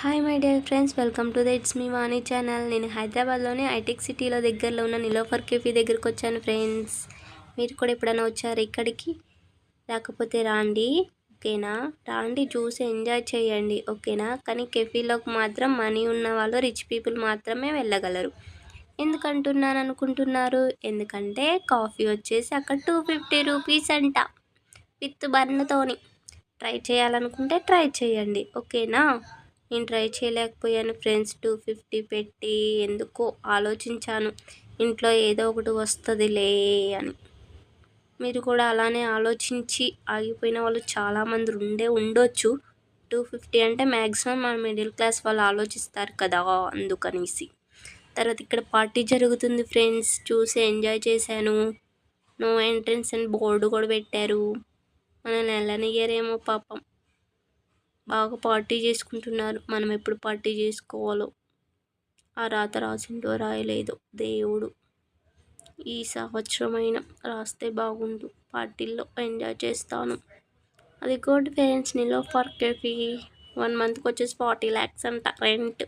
Hi my dear friends, welcome to the it's me Vani channel. నేను హైదరాబాద్లోని ఐటెక్ సిటీలో దగ్గరలో ఉన్న నిలోఫర్ కేఫీ దగ్గరికి వచ్చాను ఫ్రెండ్స్. మీరు కూడా ఎప్పుడైనా వచ్చారు ఇక్కడికి? రాకపోతే రాండి, ఓకేనా? రాండి, చూసి ఎంజాయ్ చేయండి, ఓకేనా? కానీ కెఫీలోకి మాత్రం మనీ ఉన్న వాళ్ళు, రిచ్ పీపుల్ మాత్రమే వెళ్ళగలరు. ఎందుకంటున్నాను అనుకుంటున్నారు? ఎందుకంటే కాఫీ వచ్చేసి అక్కడ 250 రూపీస్ అంట, విత్ బన్నుతోని. ట్రై చేయాలనుకుంటే ట్రై చేయండి, ఓకేనా? నేను ట్రై చేయలేకపోయాను ఫ్రెండ్స్. 250 పెట్టి ఎందుకో ఆలోచించాను, ఇంట్లో ఏదో ఒకటి వస్తుందిలే అని. మీరు కూడా అలానే ఆలోచించి ఆగిపోయిన వాళ్ళు చాలామంది ఉండొచ్చు. 250 అంటే మ్యాక్సిమం మన మిడిల్ క్లాస్ వాళ్ళు ఆలోచిస్తారు కదా, అందుకనేసి. తర్వాత ఇక్కడ పార్టీ జరుగుతుంది ఫ్రెండ్స్, చూసి ఎంజాయ్ చేశాను. నో ఎంట్రన్స్ అని బోర్డు కూడా పెట్టారు. మనల్ని వెళ్ళనియ్యరేమో పాపం. బాగా పార్టీ చేసుకుంటున్నారు. మనం ఎప్పుడు పార్టీ చేసుకోవాలో ఆ రాత రాసిందో రాయలేదో దేవుడు. ఈ సంవత్సరమైనా రాస్తే బాగుండు, పార్టీల్లో ఎంజాయ్ చేస్తాను. అది గుడ్ ఫ్రెండ్స్. నిలోఫర్ కేఫీ 1 మంత్కి వచ్చేసి 40 lakhs అంట రెంట్.